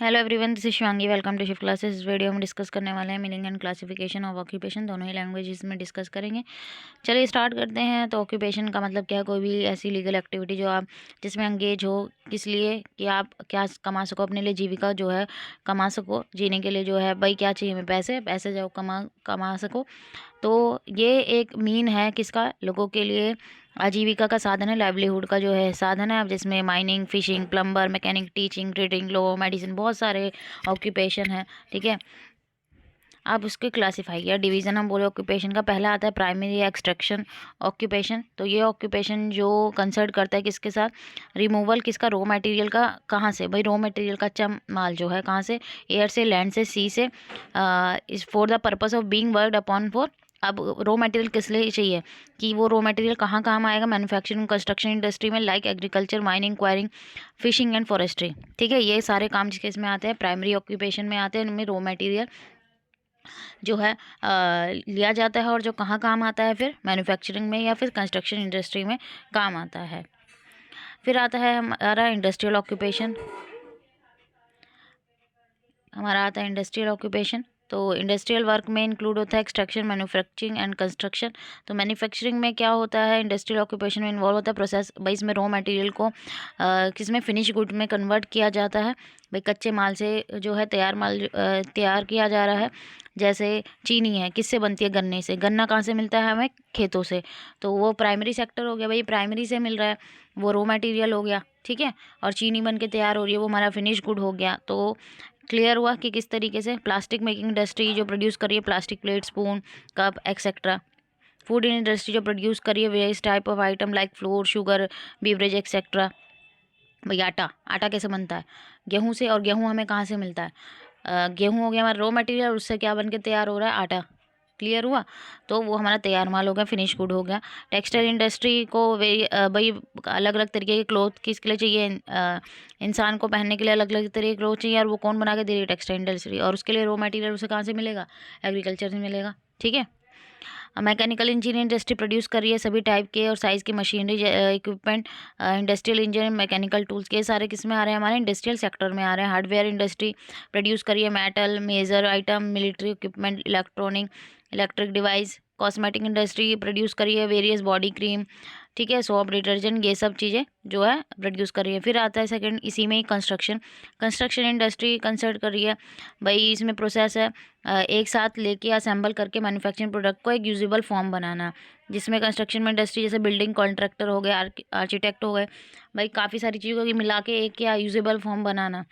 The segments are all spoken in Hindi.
Hello everyone, this is Shivangi. Welcome to Shift classes. इस वीडियो में डिस्कस करने वाले हैं meaning and classification of occupation. दोनों ही लैंग्वेजेस में डिस्कस करेंगे। चलिए स्टार्ट करते हैं। तो ऑक्यूपेशन का मतलब क्या है? कोई भी ऐसी लीगल एक्टिविटी जो आप जिसमें एंगेज हो, किस लिए कि आप क्या कमा सको, अपने लिए जीविका जो है कमा सको, जीने के लिए जो है भाई क्या चाहिए हमें, पैसे पैसे जो कमा कमा सको। तो ये एक मीन है किसका? लोगों के लिए आजीविका का साधन है, लाइवलीहुड का जो है साधन है। अब जिसमें mining, fishing, plumber, mechanic, teaching, trading, law, medicine, बहुत सारे ऑक्यूपेशन है। ठीक है, आप उसके क्लासीफाई या डिवीज़न हम बोले ऑक्यूपेशन का। पहला आता है प्राइमरी एक्सट्रैक्शन ऑक्यूपेशन। तो ये ऑक्यूपेशन जो कंसर्न करता है किसके साथ? रिमूवल किसका? रॉ मटेरियल का। कहाँ से भाई? रॉ मटेरियल का कच्चा माल जो है कहाँ से? एयर से, लैंड से, सी से। इस for the purpose of being worked upon for. अब रॉ मटेरियल किस लिए चाहिए? कि वो रॉ मटेरियल कहाँ काम आएगा? मैन्युफैक्चरिंग, कंस्ट्रक्शन इंडस्ट्री में, like agriculture, mining, enquiring, fishing and forestry. ठीक है, ये सारे काम जिसके इसमें आते हैं प्राइमरी ऑक्यूपेशन में आते हैं। इनमें रॉ मटेरियल जो है लिया जाता है और जो कहाँ काम आता है? फिर मैन्युफैक्चरिंग में या फिर कंस्ट्रक्शन इंडस्ट्री में काम आता है। फिर आता है हमारा इंडस्ट्रियल ऑक्यूपेशन। हमारा आता है इंडस्ट्रियल ऑक्यूपेशन। तो इंडस्ट्रियल वर्क में इंक्लूड होता है एक्सट्रैक्शन, मैन्युफैक्चरिंग एंड कंस्ट्रक्शन। तो मैन्युफैक्चरिंग में क्या होता है? इंडस्ट्रियल ऑक्यूपेशन में इन्वॉल्व होता है प्रोसेस भाई, इसमें रॉ मटेरियल को किस में? फिनिश गुड में कन्वर्ट किया जाता है भाई। कच्चे माल से जो है तैयार माल तैयार किया जा रहा है। जैसे चीनी है, किससे बनती है? गन्ने से। गन्ना कहाँ से मिलता है हमें? खेतों से। तो वो प्राइमरी सेक्टर हो गया भाई, प्राइमरी से मिल रहा है, वो रॉ मटेरियल हो गया। ठीक है, और चीनी बन के तैयार हो रही है, वो हमारा फिनिश गुड हो गया। तो क्लियर हुआ कि किस तरीके से प्लास्टिक मेकिंग इंडस्ट्री जो प्रोड्यूस कर रही है plastic plate, spoon, cup etcetera. Food industry जो प्रोड्यूस कर रही है various type of item like floor, sugar, beverage etcetera. भाई आटा, आटा कैसे बनता है? गेहूं से। और गेहूं हमें कहाँ से मिलता है? गेहूं हो गया हमारा रॉ मटेरियल, उससे क्या बन के तैयार हो रहा है? आटा। क्लियर हुआ? तो वो हमारा तैयार माल हो गया, फिनिश गुड हो गया। टेक्सटाइल इंडस्ट्री को भाई अलग अलग तरीके के क्लोथ किसके लिए चाहिए? इंसान को पहनने के लिए अलग अलग तरीके के क्लोथ चाहिए, और वो कौन बना के दे रही है? Textile industry. और उसके लिए रॉ मटेरियल उसे कहाँ से मिलेगा? एग्रीकल्चर से मिलेगा। ठीक है, मैकेनिकल इंजीनियरिंग इंडस्ट्री प्रोड्यूस कर रही है सभी टाइप के और साइज़ की machinery, equipment. Industrial engineering, mechanical tools के सारे किस में आ रहे हैं? हमारे इंडस्ट्रियल सेक्टर में आ रहे हैं। हार्डवेयर इंडस्ट्री प्रोड्यूस कर रही है metal, major item, military equipment, electronic, electric device. Cosmetic industry produce करी है वेरियस बॉडी क्रीम, ठीक है, सोप, डिटर्जेंट, ये सब चीज़ें जो है प्रोड्यूस कर रही है। फिर आता है सेकंड इसी में ही कंस्ट्रक्शन। कंस्ट्रक्शन इंडस्ट्री कंसर्ट कर रही है भाई, इसमें प्रोसेस है एक साथ लेके असेंबल करके मैन्युफैक्चरिंग प्रोडक्ट को एक यूजेबल फॉर्म बनाना। जिसमें कंस्ट्रक्शन में इंडस्ट्री जैसे बिल्डिंग कॉन्ट्रैक्टर हो गए, आर्किटेक्ट हो गए भाई, काफ़ी सारी चीज़ों की मिला के एक क्या यूजेबल फॉर्म बनाना।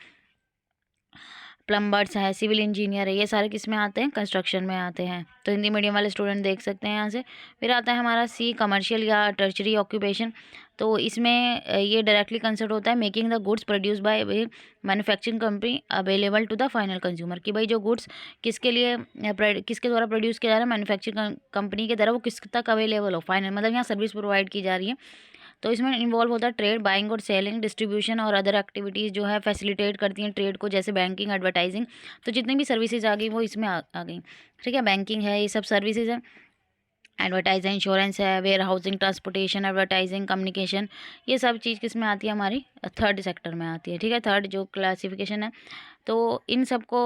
प्लम्बर्स है, सिविल इंजीनियर है, ये सारे किस में आते हैं? कंस्ट्रक्शन में आते हैं। तो हिंदी मीडियम वाले स्टूडेंट देख सकते हैं यहाँ से। फिर आता है हमारा सी, कमर्शियल या टर्चरी ऑक्यूपेशन। तो इसमें ये डायरेक्टली कंसर्ट होता है making the goods produce by manufacturing company available to the final consumer. कि भाई जो गुड्स किसके लिए किसके द्वारा प्रोड्यूस किया जा रहा है? मैन्युफैक्चरिंग कंपनी के द्वारा, वो किस तक अवेलेबल हो? फाइनल मतलब यहाँ सर्विस प्रोवाइड की जा रही है। तो इसमें इन्वॉल्व होता है ट्रेड, बाइंग और सेलिंग, डिस्ट्रीब्यूशन और अदर एक्टिविटीज़ जो है फैसिलिटेट करती हैं ट्रेड को, जैसे बैंकिंग, एडवर्टाइजिंग। तो जितनी भी सर्विसेज आ गई वो इसमें आ गई। ठीक है, बैंकिंग है, ये सब सर्विसेज है। एडवर्टाइजिंग, इंश्योरेंस है, warehousing, transportation, advertising, communication, ये सब चीज़ किस में आती है? हमारी थर्ड सेक्टर में आती है। ठीक है, थर्ड जो क्लासिफिकेशन है। तो इन सबको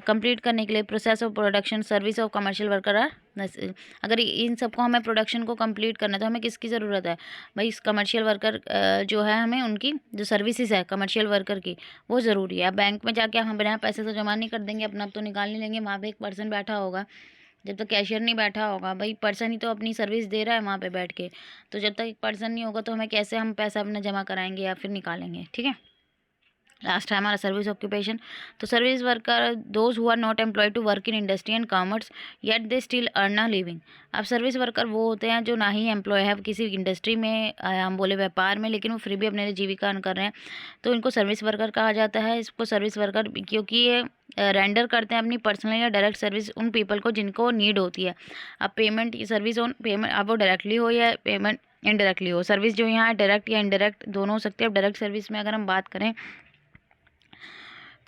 कंप्लीट करने के लिए process of production, service of commercial worker are. अगर इन सबको हमें प्रोडक्शन को कंप्लीट करना है तो हमें किसकी ज़रूरत है भाई? इस कमर्शियल वर्कर जो है, हमें उनकी जो सर्विसेज है कमर्शियल वर्कर की, वो ज़रूरी है। अब बैंक में जाके हम बिना पैसे तो जमा नहीं कर देंगे, अपना तो निकाल नहीं लेंगे। वहाँ पे एक पर्सन बैठा होगा, जब तक कैशियर नहीं बैठा होगा भाई, पर्सन ही तो अपनी सर्विस दे रहा है वहाँ पे बैठ के। तो जब तक एक पर्सन नहीं होगा तो हमें कैसे हम पैसा अपना जमा कराएंगे या फिर निकालेंगे? ठीक है, लास्ट है हमारा सर्विस ऑक्यूपेशन। तो service worker those who are not employed to work in industry and commerce yet they still earn a living. अब सर्विस वर्कर वो होते हैं जो ना ही एम्प्लॉय है किसी इंडस्ट्री में, हम बोले व्यापार में, लेकिन वो फिर भी अपने लिए जीविका अर्न कर रहे हैं, तो इनको सर्विस वर्कर कहा जाता है। इसको सर्विस वर्कर क्योंकि ये रेंडर करते हैं अपनी पर्सनल या डायरेक्ट सर्विस उन पीपल को जिनको नीड होती है। अब पेमेंट सर्विस ऑन पेमेंट, अब वो डायरेक्टली हो या पेमेंट इनडायरेक्टली हो, सर्विस जो यहाँ डायरेक्ट या इनडायरेक्ट दोनों हो सकती है। अब डायरेक्ट सर्विस में अगर हम बात करें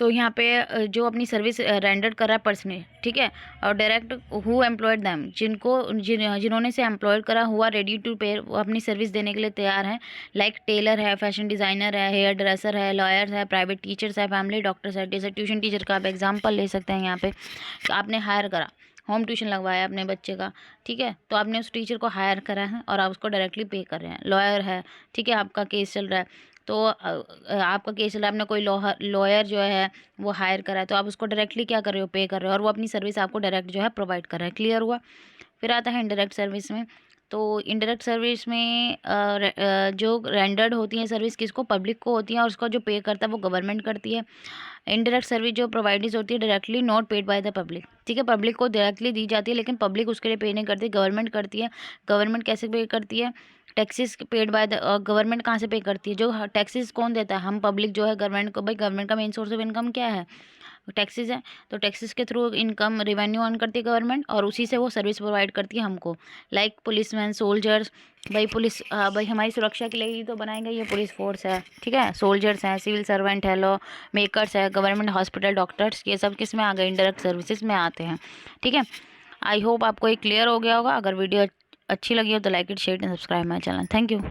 तो यहाँ पे जो अपनी सर्विस रेंडर कर रहा है पर्सनली, ठीक है, और डायरेक्ट हु एम्प्लॉयड दैम, जिन्होंने से एम्प्लॉयड करा, हुआ रेडी टू पे, वो अपनी सर्विस देने के लिए तैयार हैं, लाइक टेलर है, फैशन डिज़ाइनर है, हेयर ड्रेसर है, लॉयर्स है, प्राइवेट टीचर्स है, फैमिली डॉक्टर्स है। जैसे ट्यूशन टीचर का आप एग्जाम्पल ले सकते हैं यहाँ पे, तो आपने हायर करा, होम ट्यूशन लगवाया अपने बच्चे का, ठीक है, तो आपने उस टीचर को हायर करा है और आप उसको डायरेक्टली पे कर रहे हैं। लॉयर है, ठीक है, आपका केस चल रहा है, तो आपका केस चल रहा है, आपने कोई लॉयर जो है वो हायर करा है, तो आप उसको डायरेक्टली क्या कर रहे हो, पे कर रहे हो, और वो अपनी सर्विस आपको डायरेक्ट जो है प्रोवाइड कर रहा है। क्लियर हुआ। फिर आता है इनडायरेक्ट सर्विस में। तो इनडायरेक्ट सर्विस में जो रेंडर्ड होती है सर्विस किसको, पब्लिक को होती है, और उसका जो पे करता है वो गवर्नमेंट करती है। इनडायरेक्ट सर्विस जो प्रोवाइडीज होती है directly not paid by the public, ठीक है, पब्लिक को डायरेक्टली दी जाती है लेकिन पब्लिक उसके लिए पे नहीं करती, गवर्नमेंट करती है। गवर्नमेंट कैसे पे करती है, taxes paid by the government कहाँ से पे करती है, जो टैक्सेस कौन देता है, हम पब्लिक जो है गवर्नमेंट को, भाई गवर्नमेंट का मेन सोर्स ऑफ इनकम क्या है, टैक्सेस है, तो टैक्सेस के थ्रू इनकम रेवेन्यू अर्न करती है गवर्नमेंट, और उसी से वो सर्विस प्रोवाइड करती है हमको, लाइक पुलिसमैन, सोल्जर्स, भाई पुलिस, भाई हमारी सुरक्षा के लिए ही तो बनाई गई है पुलिस फोर्स है, ठीक है, सोल्जर्स हैं, सिविल सर्वेंट है, लॉ मेकर्स है, गवर्नमेंट हॉस्पिटल, डॉक्टर्स, ये सब किस में आ गए, इंडायरेक्ट सर्विसेज में आते हैं, ठीक है। आई होप आपको ये क्लियर हो गया होगा। अगर वीडियो अच्छी लगी हो तो like it, share and subscribe my channel. Thank you.